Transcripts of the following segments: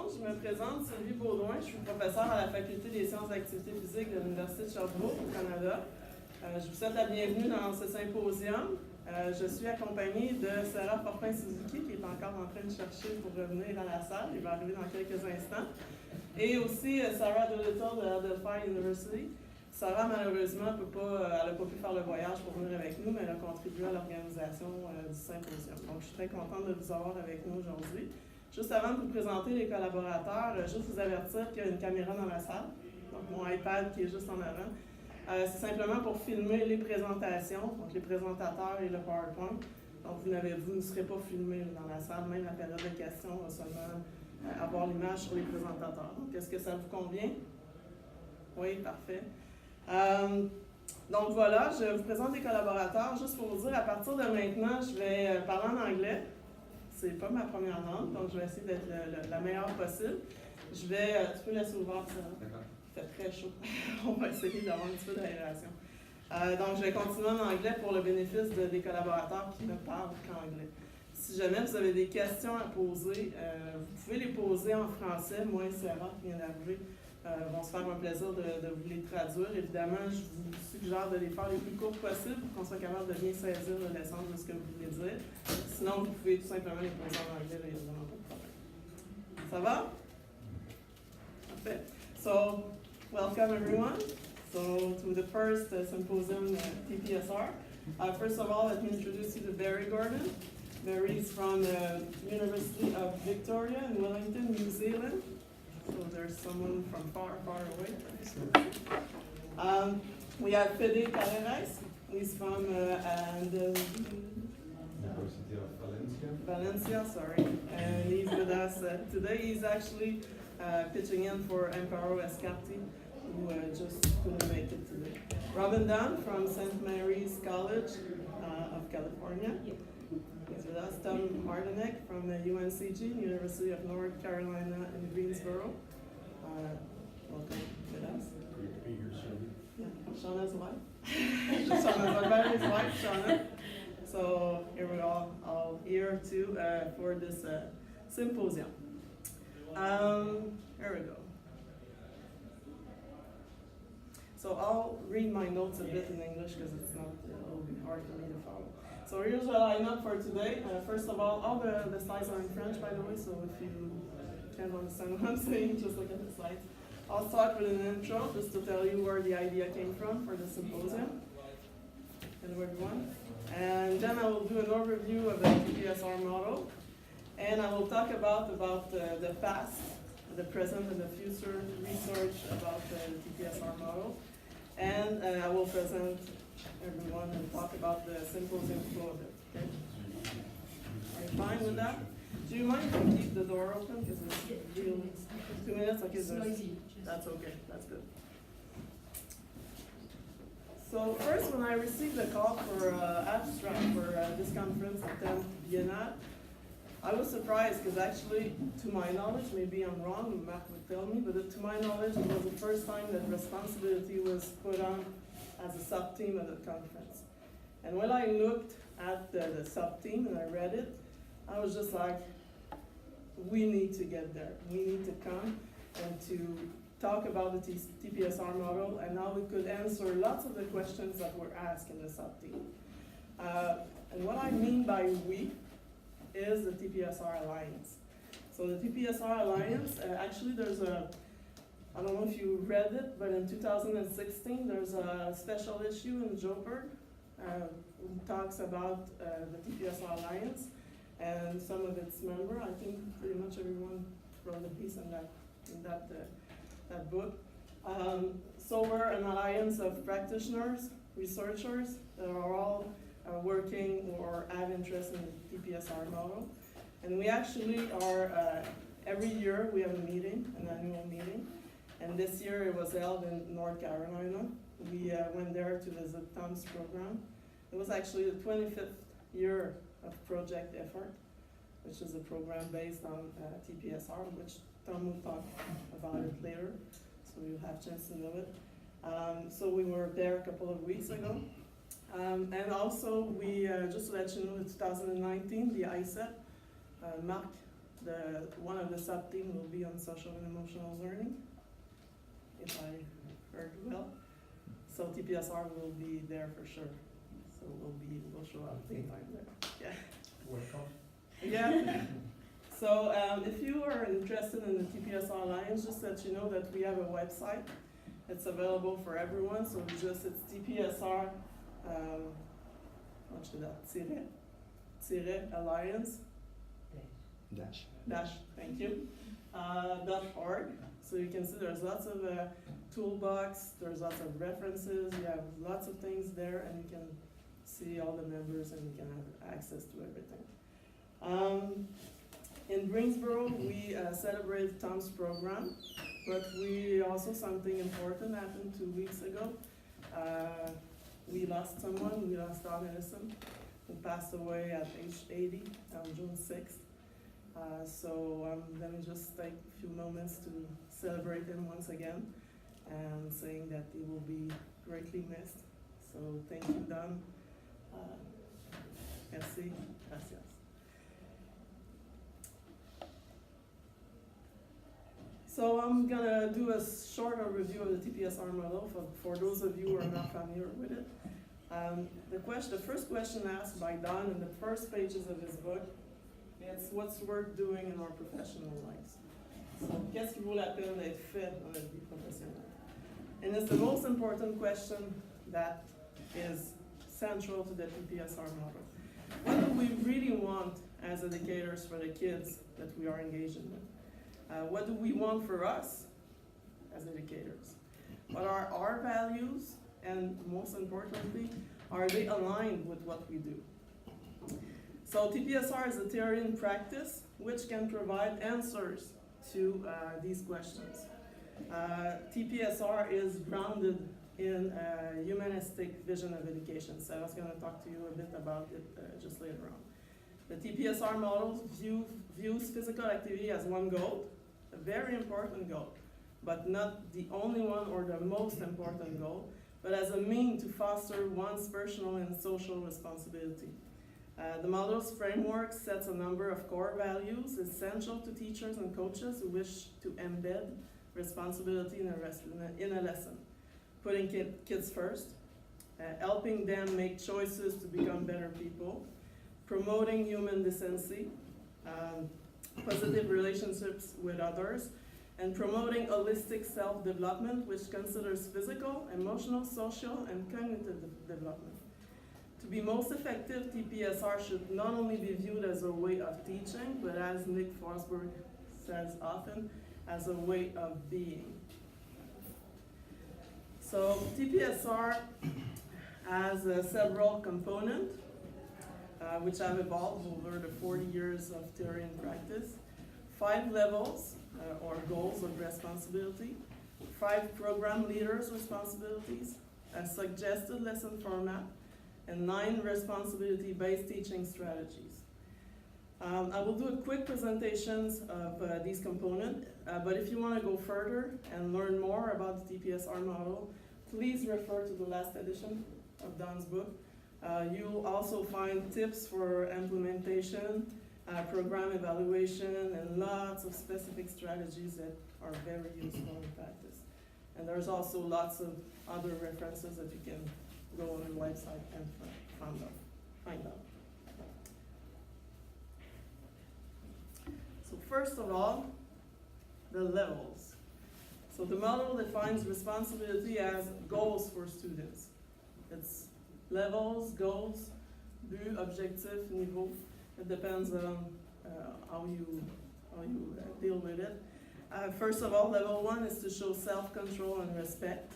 monde, je me présente, Sylvie Beaudoin, je suis professeure à la Faculté des sciences d'activité physique de l'Université de Sherbrooke au Canada. Je vous souhaite la bienvenue dans ce symposium. Je suis accompagnée de Seira Fortin-Suzuki qui est encore en train de chercher pour revenir à la salle, il va arriver dans quelques instants. Et aussi Seira Doolittle de Adelphi Université. Seira, malheureusement, elle n'a pas pu faire le voyage pour venir avec nous, mais elle a contribué à l'organisation du symposium. Donc, je suis très contente de vous avoir avec nous aujourd'hui. Juste avant de vous présenter les collaborateurs, juste vous avertir qu'il y a une caméra dans la salle, donc mon iPad qui est juste en avant. C'est simplement pour filmer les présentations, donc les présentateurs et le PowerPoint. Donc, vous ne serez pas filmé dans la salle, même la période de questions va seulement avoir l'image sur les présentateurs. Donc, est-ce que ça vous convient? Oui, parfait. Donc voilà, je vous présente les collaborateurs. Juste pour vous dire, à partir de maintenant, je vais parler en anglais. C'est pas ma première langue, donc je vais essayer d'être la meilleure possible. Tu peux laisser ouvert ça. Il fait très chaud. On va essayer d'avoir un petit peu d'aération. Donc je vais continuer en anglais pour le bénéfice des collaborateurs qui ne parlent qu'anglais. Si jamais vous avez des questions à poser, vous pouvez les poser en français. Moi et Seira qui vient d'arriver vont se faire un plaisir de vous les traduire. Évidemment, je vous suggère de les faire les plus courtes possibles pour qu'on soit capable de bien saisir l'essence de ce que vous voulez dire. Sinon, vous pouvez tout simplement les poser en anglais, il n'y a vraiment pas de problème. Ça va? Parfait. So, welcome everyone. So, to the first symposium, TPSR. First of all, let me introduce you to Barry Gordon. Barry is from the University of Victoria in Wellington, New Zealand. So there's someone from far, far away. We have Fede Carreras. He's from University of Valencia, sorry. And he's with us today. He's actually pitching in for Amparo Escarti, who just couldn't make it today. Robin Dunn from St. Mary's College of California. He's with us. Tom Martinek from the UNCG, University of North Carolina in Greensboro. Welcome with us. Great to be here, Sylvie. Yeah, Shauna's wife. Shauna's Barry's wife, Shauna. So here we are, all here too for this symposium. Here we go. So I'll read my notes a bit in English because it'll be hard for me to follow. So here's what I lineup for today. First of all the slides are in French, by the way, so if you can't understand what I'm saying, just look at the slides. I'll start with an intro, just to tell you where the idea came from for the symposium. Hello everyone. And then I will do an overview of the TPSR model. And I will talk about the past, the present, and the future research about the TPSR model. And I will present everyone and talk about the symposium flow of it. Okay? Are you fine with that? Do you mind if I keep the door open? Because it's real. 2 minutes? Okay, that's okay. That's good. So first, when I received the call for abstract for this conference at 10th Biennale, I was surprised because actually, to my knowledge, maybe I'm wrong, Mark would tell me, but to my knowledge, it was the first time that responsibility was put on as a sub-team at the conference. And when I looked at the sub-team and I read it, I was just like, we need to get there. We need to come and to talk about the TPSR model, and now we could answer lots of the questions that were asked in the sub-team. And what I mean by we is the TPSR Alliance. So the TPSR Alliance, actually there's I don't know if you read it, but in 2016 there's a special issue in Joburg who talks about the TPSR Alliance and some of its members. I think pretty much everyone wrote a piece in that book. So we're an alliance of practitioners, researchers that are all working or have interest in the TPSR model. And we actually are, every year we have a meeting, an annual meeting. And this year it was held in North Carolina. We went there to visit Tom's program. It was actually the 25th year of Project Effort, which is a program based on TPSR, which Tom will talk about it later, so you'll have a chance to know it. So we were there a couple of weeks ago. And also, we just to let you know, in 2019, the ISEP, Mark One of the sub-themes will be on social and emotional learning, if I heard well. So TPSR will be there for sure. So we'll show up big time there. Yeah. Welcome. Yeah. So if you are interested in the TPSR Alliance, just let you know that we have a website. It's available for everyone. So it's TPSR. What should that? Alliance. Dash. Thank you. .org. So you can see there's lots of toolbox. There's lots of references. You have lots of things there, and you can see all the members, and you can have access to everything. In Greensboro, we celebrate Tom's program, but we also something important happened 2 weeks ago. We lost someone. We lost Hellison, who passed away at age 80 on June 6th. So I'm going to just take a few moments to celebrate him once again and saying that he will be greatly missed. So thank you, Don. Merci. Gracias. So I'm going to do a shorter review of the TPSR model for those of you who are not familiar with it. The first question asked by Don in the first pages of his book, it's what's worth doing in our professional lives. So, qu'est-ce qui vaut la peine d'être fait dans notre vie professionnelle? And it's the most important question that is central to the TPSR model. What do we really want as educators for the kids that we are engaging with? What do we want for us as educators? What are our values? And most importantly, are they aligned with what we do? So TPSR is a theory in practice which can provide answers to these questions. TPSR is grounded in a humanistic vision of education. So I was going to talk to you a bit about it just later on. The TPSR model views physical activity as one goal, a very important goal, but not the only one or the most important goal, but as a means to foster one's personal and social responsibility. The model's framework sets a number of core values essential to teachers and coaches who wish to embed responsibility in a lesson. Putting kids first, helping them make choices to become better people, promoting human decency, positive relationships with others, and promoting holistic self-development, which considers physical, emotional, social, and cognitive development. To be most effective, TPSR should not only be viewed as a way of teaching, but as Nick Forsberg says often, as a way of being. So TPSR has several components, which have evolved over the 40 years of theory and practice. 5 levels, or goals of responsibility, 5 program leaders' responsibilities, a suggested lesson format, and 9 responsibility-based teaching strategies. I will do a quick presentation of these components, but if you want to go further and learn more about the TPSR model, please refer to the last edition of Don's book. You'll also find tips for implementation, program evaluation, and lots of specific strategies that are very useful in practice. And there's also lots of other references that you can go on the website and find out. So first of all, the levels. So the model defines responsibility as goals for students. It's levels, goals, but, objectif, niveau. It depends on how you deal with it. First of all, level 1 is to show self-control and respect.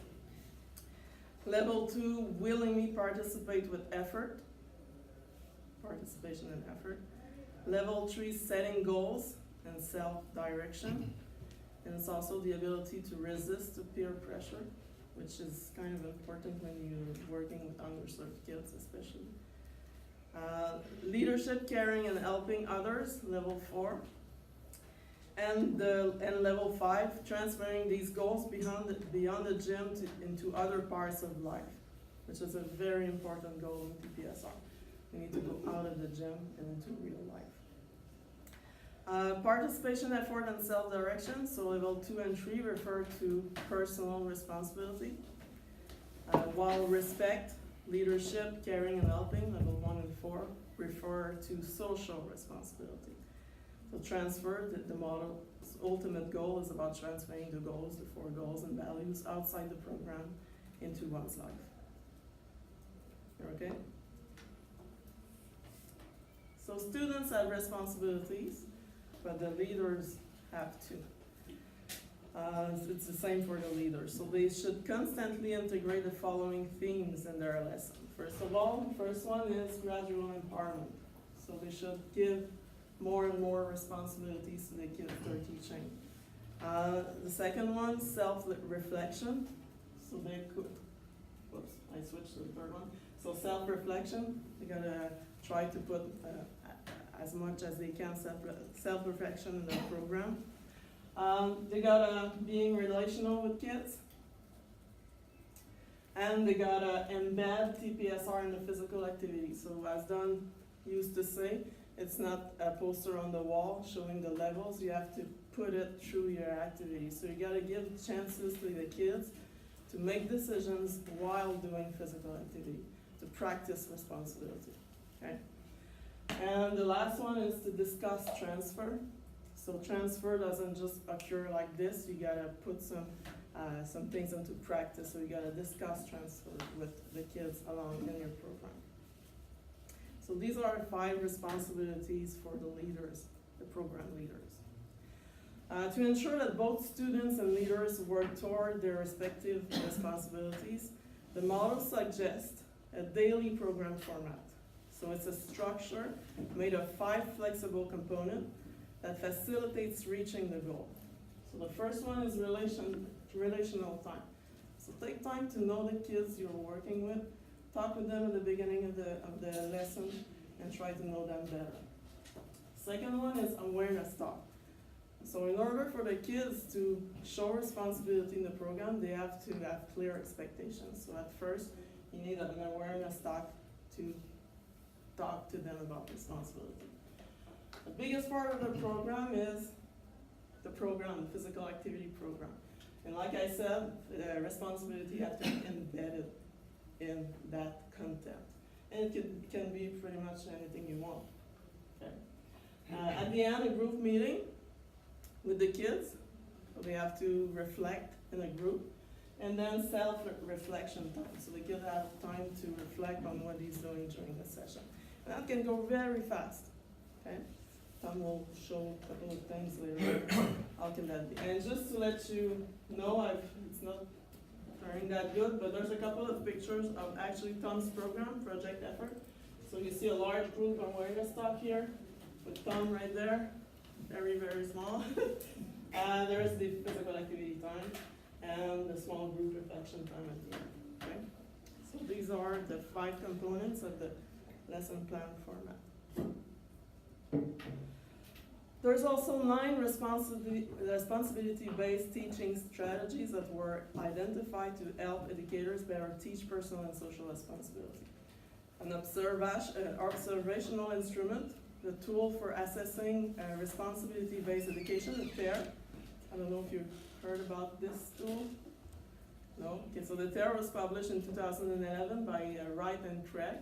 Level 2, willingly participate with effort. Participation and effort. Level 3, setting goals and self-direction. And it's also the ability to resist to peer pressure, which is kind of important when you're working with underserved kids especially. Leadership, caring, and helping others, level 4. And level 5, transferring these goals beyond the gym into other parts of life, which is a very important goal in TPSR. We need to go out of the gym and into real life. Participation effort and self-direction, so level 2 and 3 refer to personal responsibility, while respect, leadership, caring and helping, level 1 and 4, refer to social responsibility. So transfer, the model's ultimate goal is about transferring the goals, the 4 goals and values outside the program into one's life. Okay? So students have responsibilities, but the leaders have too. It's the same for the leaders. So they should constantly integrate the following themes in their lesson. First of all, the first one is gradual empowerment. So they should give more and more responsibilities to the kids they're teaching. The second one, self-reflection. So they could, whoops, I switched to the third one. So self-reflection, they gotta try to put as much as they can self-reflection in their program. They gotta being relational with kids. And they gotta embed TPSR in the physical activity. So as Don used to say, it's not a poster on the wall showing the levels, you have to put it through your activity. So you gotta give chances to the kids to make decisions while doing physical activity, to practice responsibility, okay? And the last one is to discuss transfer. So transfer doesn't just occur like this, you gotta put some things into practice, so you gotta discuss transfer with the kids along in your program. So these are 5 responsibilities for the leaders, the program leaders. To ensure that both students and leaders work toward their respective responsibilities, the model suggests a daily program format. So it's a structure made of 5 flexible components that facilitates reaching the goal. So the first one is relational time. So take time to know the kids you're working with, talk with them at the beginning of the lesson, and try to know them better. Second one is awareness talk. So in order for the kids to show responsibility in the program, they have to have clear expectations. So at first, you need an awareness talk to talk to them about responsibility. The biggest part of the program is the physical activity program. And like I said, the responsibility has to be embedded in that content. And it can be pretty much anything you want. Okay. At the end, a group meeting with the kids. So they have to reflect in a group. And then self-reflection time. So the kids have time to reflect on what he's doing during the session. And that can go very fast. Okay? Tom will show a couple of things later. How can that be? And just to let you know, it's not very that good, but there's a couple of pictures of actually Tom's program, project effort. So you see a large group of awareness talk here, with Tom right there, very, very small. There's the physical activity time, and the small group reflection time at the end. Okay? So these are the 5 components of the lesson plan format. There's also 9 responsibility-based teaching strategies that were identified to help educators better teach personal and social responsibility. An observational instrument, the tool for assessing responsibility-based education, the TER. I don't know if you've heard about this tool. No? Okay, so the TER was published in 2011 by Wright and Craig,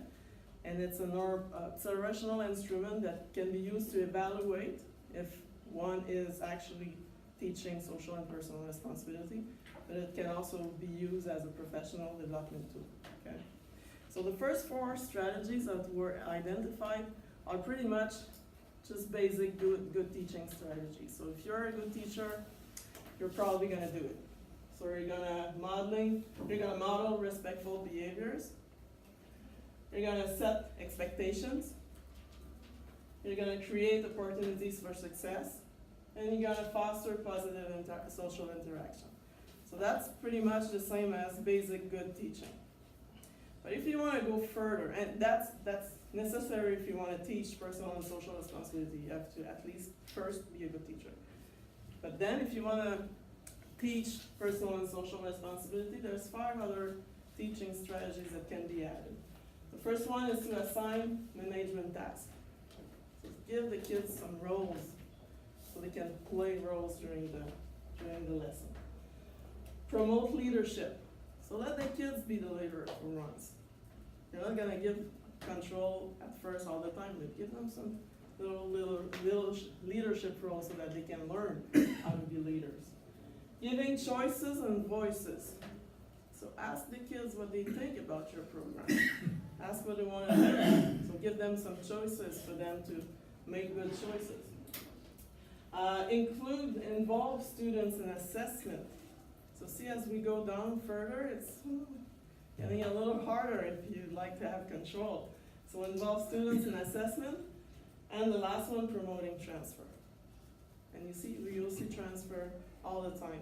and it's an observational instrument that can be used to evaluate if one is actually teaching social and personal responsibility, but it can also be used as a professional development tool. Okay? So the first 4 strategies that were identified are pretty much just basic good teaching strategies. So if you're a good teacher, you're probably gonna do it. So you're gonna model respectful behaviors. You're gonna set expectations. You're gonna create opportunities for success. And you're gonna foster positive social interaction. So that's pretty much the same as basic good teaching. But if you wanna go further, and that's necessary if you wanna teach personal and social responsibility, you have to at least first be a good teacher. But then if you wanna teach personal and social responsibility, there's 5 other teaching strategies that can be added. The first one is to assign management tasks. So give the kids some roles so they can play roles during the lesson. Promote leadership. So let the kids be the leader for once. You're not gonna give control at first all the time, but give them some little leadership roles so that they can learn how to be leaders. Giving choices and voices. So ask the kids what they think about your program. Ask what they want to do. So give them some choices for them to make good choices. Involve students in assessment. So see, as we go down further, it's getting a little harder if you'd like to have control. So involve students in assessment. And the last one, promoting transfer. And you'll see transfer all the time,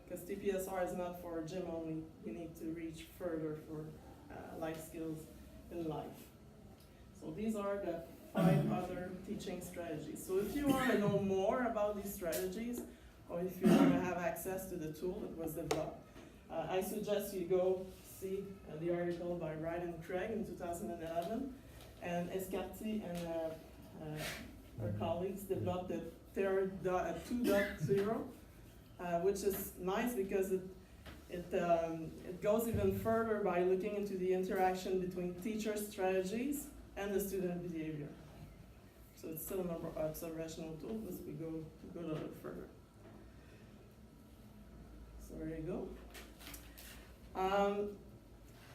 because TPSR is not for gym only. You need to reach further for life skills in life. So these are the 5 other teaching strategies. So if you want to know more about these strategies, or if you want to have access to the tool that was developed, I suggest you go see the article by Wright and Craig in 2011, and Escarty and our colleagues developed the TER 2.0, which is nice because it goes even further by looking into the interaction between teacher strategies and the student behavior. So it's still an observational tool, but we go a little further. So there you go.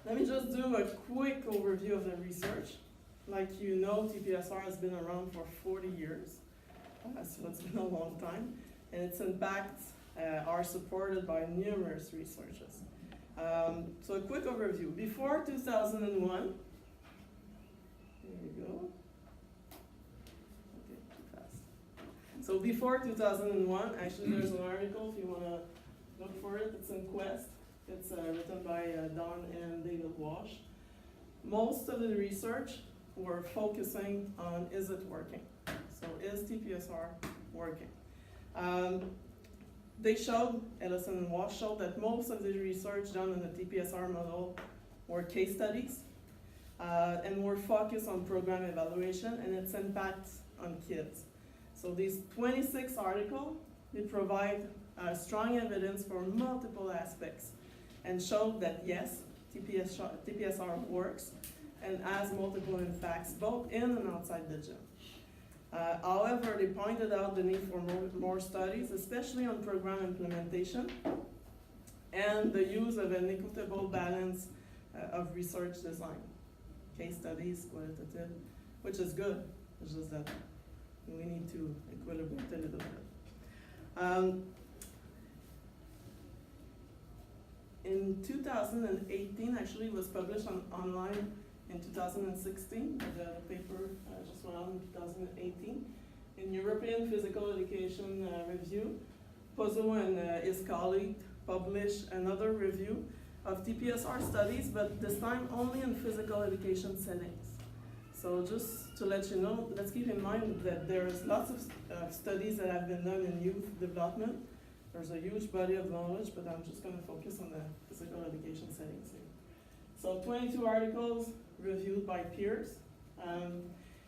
Let me just do a quick overview of the research. Like you know, TPSR has been around for 40 years, so it's been a long time, and its impacts are supported by numerous researchers. So a quick overview. Before 2001, here we go. Okay, too fast. So before 2001, actually there's an article if you want to look for it. It's in Quest. It's written by Don and David Walsh. Most of the research were focusing on, is it working? So is TPSR working? They showed, Hellison and Walsh showed that most of the research done in the TPSR model were case studies and were focused on program evaluation and its impact on kids. So these 26 articles, they provide strong evidence for multiple aspects and showed that yes, TPSR works and has multiple impacts both in and outside the gym. However, they pointed out the need for more studies, especially on program implementation and the use of an equitable balance of research design. Case studies, qualitative, which is good, it's just that we need to equilibrate a little bit. In 2018, actually, it was published online in 2016, the paper just went out in 2018. In European Physical Education Review, Pozzo and his colleague published another review of TPSR studies, but this time only in physical education settings. So just to let you know, let's keep in mind that there's lots of studies that have been done in youth development. There's a huge body of knowledge, but I'm just going to focus on the physical education settings here. So 22 articles reviewed by peers.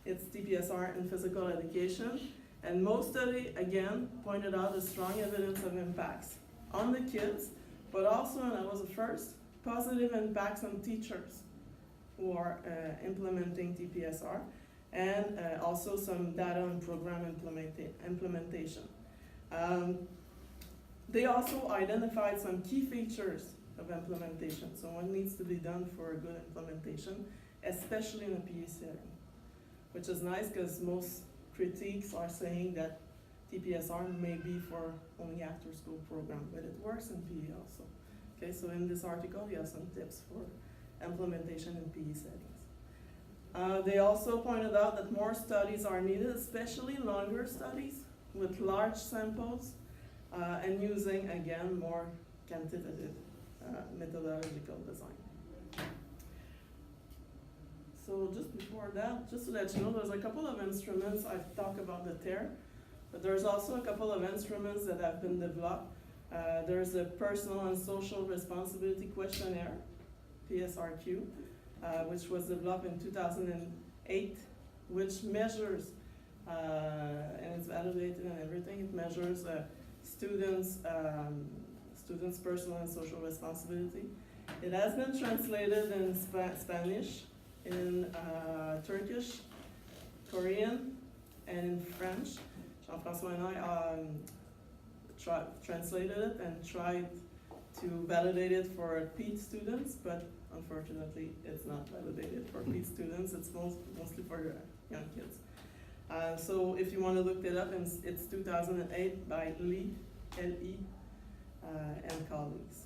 It's TPSR in physical education. And most study, again, pointed out the strong evidence of impacts on the kids, but also, and that was the first, positive impacts on teachers who are implementing TPSR, and also some data on program implementation. They also identified some key features of implementation, so what needs to be done for a good implementation, especially in a PE setting, which is nice because most critiques are saying that TPSR may be for only after-school program, but it works in PE also. Okay, so in this article, you have some tips for implementation in PE settings. They also pointed out that more studies are needed, especially longer studies with large samples, and using, again, more quantitative methodological design. So just before that, just to let you know, there's a couple of instruments. I've talked about the TER, but there's also a couple of instruments that have been developed. There's a Personal and Social Responsibility Questionnaire, PSRQ, which was developed in 2008, which measures and it's validated and everything. It measures students' personal and social responsibility. It has been translated in Spanish, in Turkish, Korean, and in French. Jean-François and I translated it and tried to validate it for PED students, but unfortunately it's not validated for PED students. It's mostly for young kids. So if you want to look it up, it's 2008 by Lee, L-E, and colleagues.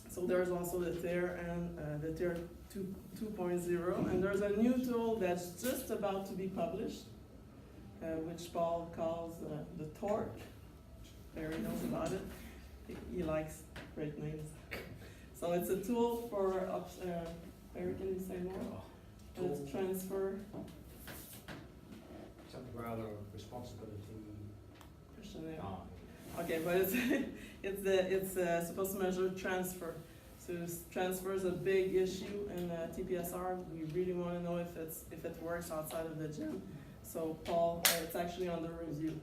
So there's also the TER and the TER 2.0, and there's a new tool that's just about to be published, which Paul calls the TORC. Barry knows about it. He likes great names. So it's a tool for, Barry, can you say more? It's transfer. Something rather responsibility. Questionnaire. Okay, but it's supposed to measure transfer. So transfer is a big issue in TPSR. We really want to know if it works outside of the gym. So Paul, it's actually under review.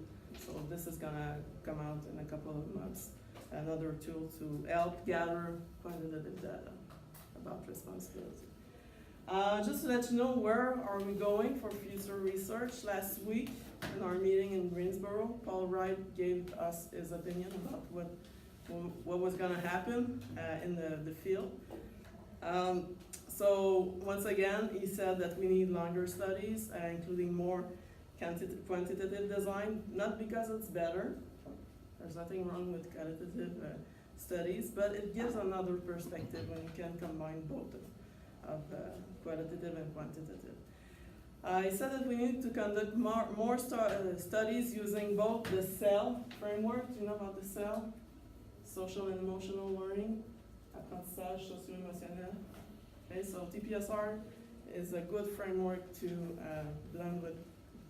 So this is gonna come out in a couple of months. Another tool to help gather quantitative data about responsibility. Just to let you know, where are we going for future research? Last week in our meeting in Greensboro, Paul Wright gave us his opinion about what was going to happen in the field. So once again, he said that we need longer studies, including more quantitative design, not because it's better. There's nothing wrong with qualitative studies, but it gives another perspective when you can combine both of qualitative and quantitative. He said that we need to conduct more studies using both the CEL framework. Do you know about the CEL? Social and emotional learning, apprentissage socio-émotionnel. Okay, so TPSR is a good framework to blend with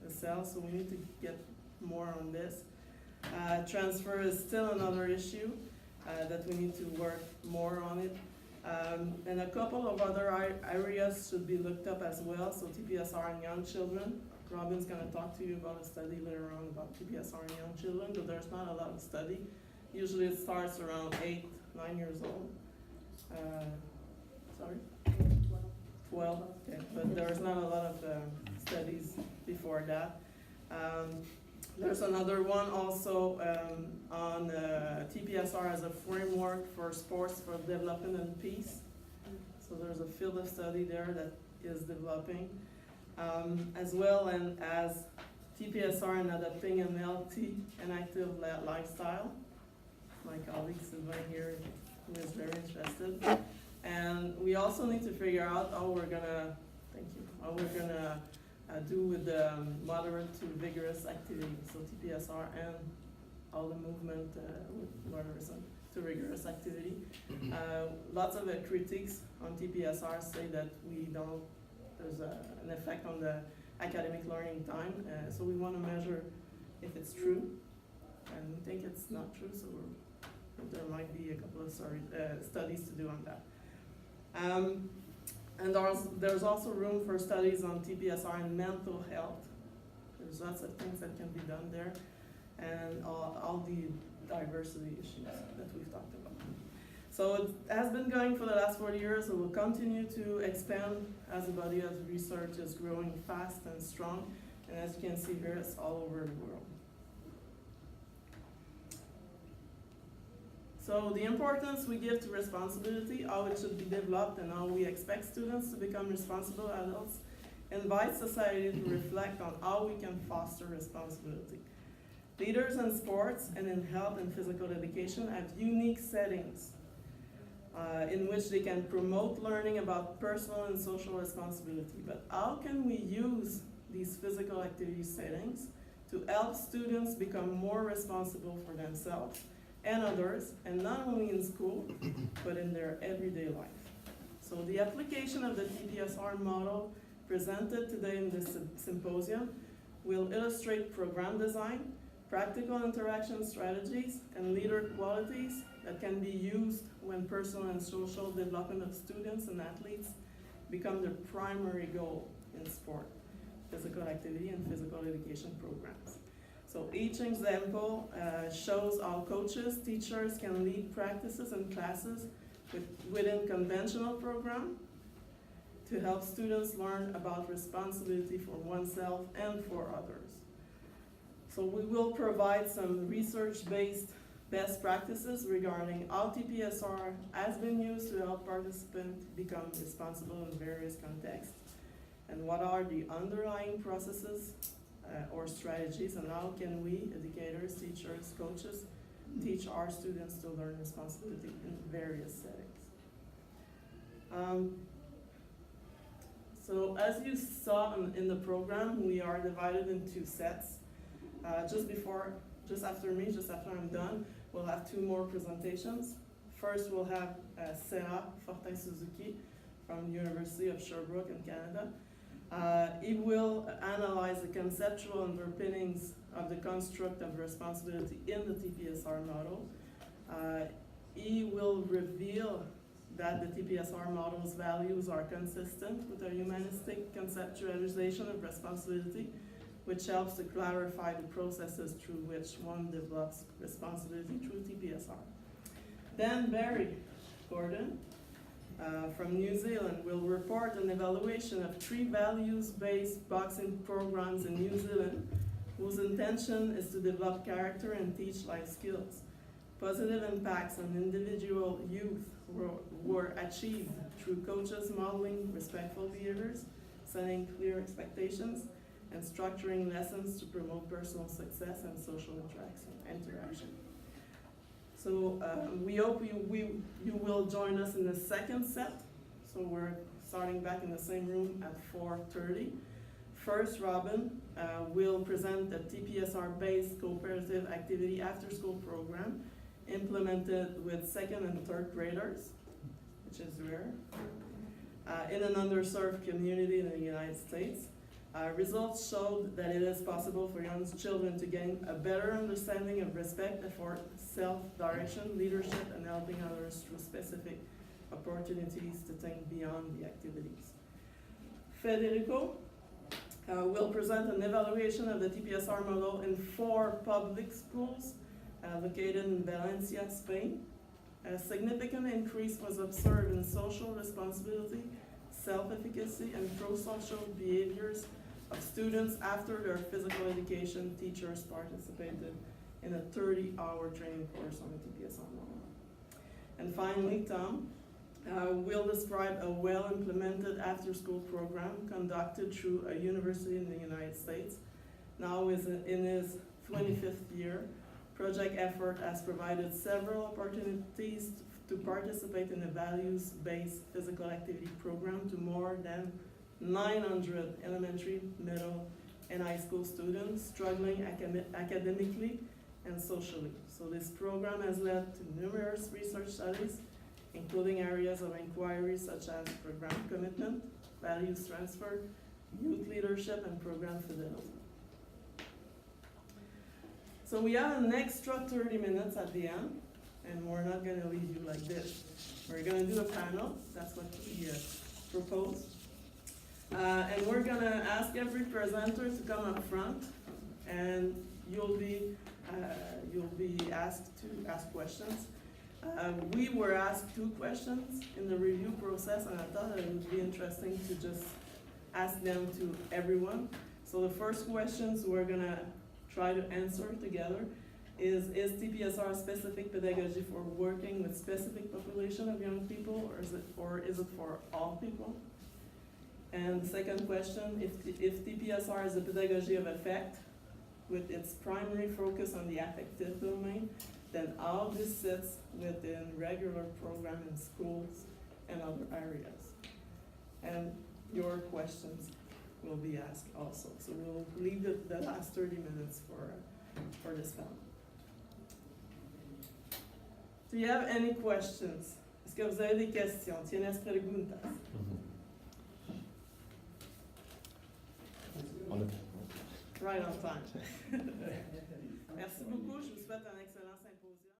the CEL, so we need to get more on this. Transfer is still another issue that we need to work more on it. And a couple of other areas should be looked up as well, so TPSR in young children. Robin's going to talk to you about a study later on about TPSR in young children, but there's not a lot of study. Usually it starts around 8, 9 years old. Sorry? 12, okay, but there's not a lot of studies before that. There's another one also on TPSR as a framework for sports for development and peace. So there's a field of study there that is developing. As well and as TPSR and adapting an healthy and active lifestyle. My colleague Sylvie here who is very interested. And we also need to figure out how we're gonna, do with the moderate to vigorous activity, so TPSR and all the movement with moderate to rigorous activity. Lots of critics on TPSR say that there's an effect on the academic learning time, so we want to measure if it's true, and we think it's not true, so there might be a couple of studies to do on that. And there's also room for studies on TPSR and mental health. There's lots of things that can be done there, and all the diversity issues that we've talked about. So it has been going for the last 40 years. It will continue to expand as the body of research is growing fast and strong. And as you can see here, it's all over the world. So the importance we give to responsibility, how it should be developed, and how we expect students to become responsible adults, invites society to reflect on how we can foster responsibility. Leaders in sports and in health and physical education have unique settings in which they can promote learning about personal and social responsibility. But how can we use these physical activity settings to help students become more responsible for themselves and others, and not only in school, but in their everyday life? So the application of the TPSR model presented today in this symposium will illustrate program design, practical interaction strategies, and leader qualities that can be used when personal and social development of students and athletes become the primary goal in sport. physical activity and physical education programs. So each example shows how coaches, teachers can lead practices and classes within conventional program to help students learn about responsibility for oneself and for others. So we will provide some research-based best practices regarding how TPSR has been used to help participants become responsible in various contexts, and what are the underlying processes or strategies, and how can we, educators, teachers, coaches, teach our students to learn responsibility in various settings. So as you saw in the program, we are divided into sets. Just after I'm done, we'll have two more presentations. First, we'll have Seira, Fortin-Suzuki from the University of Sherbrooke in Canada. He will analyze the conceptual underpinnings of the construct of responsibility in the TPSR model. He will reveal that the TPSR model's values are consistent with a humanistic conceptualization of responsibility, which helps to clarify the processes through which one develops responsibility through TPSR. Then Barry Gordon from New Zealand will report an evaluation of 3 values-based boxing programs in New Zealand, whose intention is to develop character and teach life skills. Positive impacts on individual youth were achieved through coaches modeling respectful behaviors, setting clear expectations, and structuring lessons to promote personal success and social interaction. So we hope you will join us in the second set. So we're starting back in the same room at 4:30. First, Robin will present the TPSR-based cooperative activity after-school program implemented with 2nd and 3rd graders, which is rare, in an underserved community in the United States. Results showed that it is possible for young children to gain a better understanding of respect, effort, self-direction, leadership, and helping others through specific opportunities to think beyond the activities. Federico will present an evaluation of the TPSR model in 4 public schools located in Valencia, Spain. A significant increase was observed in social responsibility, self-efficacy, and pro-social behaviors of students after their physical education teachers participated in a 30-hour training course on the TPSR model. And finally, Tom will describe a well-implemented after-school program conducted through a university in the United States. Now in his 25th year, project effort has provided several opportunities to participate in a values-based physical activity program to more than 900 elementary, middle, and high school students struggling academically and socially. So this program has led to numerous research studies, including areas of inquiry such as program commitment, values transfer, youth leadership, and program fidelity. So we have an extra 30 minutes at the end, and we're not going to leave you like this. We're going to do a panel. That's what we proposed. And we're going to ask every presenter to come up front, and you'll be asked to ask questions. We were asked 2 questions in the review process, and I thought it would be interesting to just ask them to everyone. So the first questions we're going to try to answer together is TPSR specific pedagogy for working with specific population of young people, or is it for all people? And the second question, if TPSR is a pedagogy of affect, with its primary focus on the affective domain, then how this sits within regular program in schools and other areas. And your questions will be asked also. So we'll leave the last 30 minutes for this panel. Do you have any questions? Est-ce que vous avez des questions? ¿Tienes preguntas? Right on time. Merci beaucoup. Je vous souhaite un excellent symposium.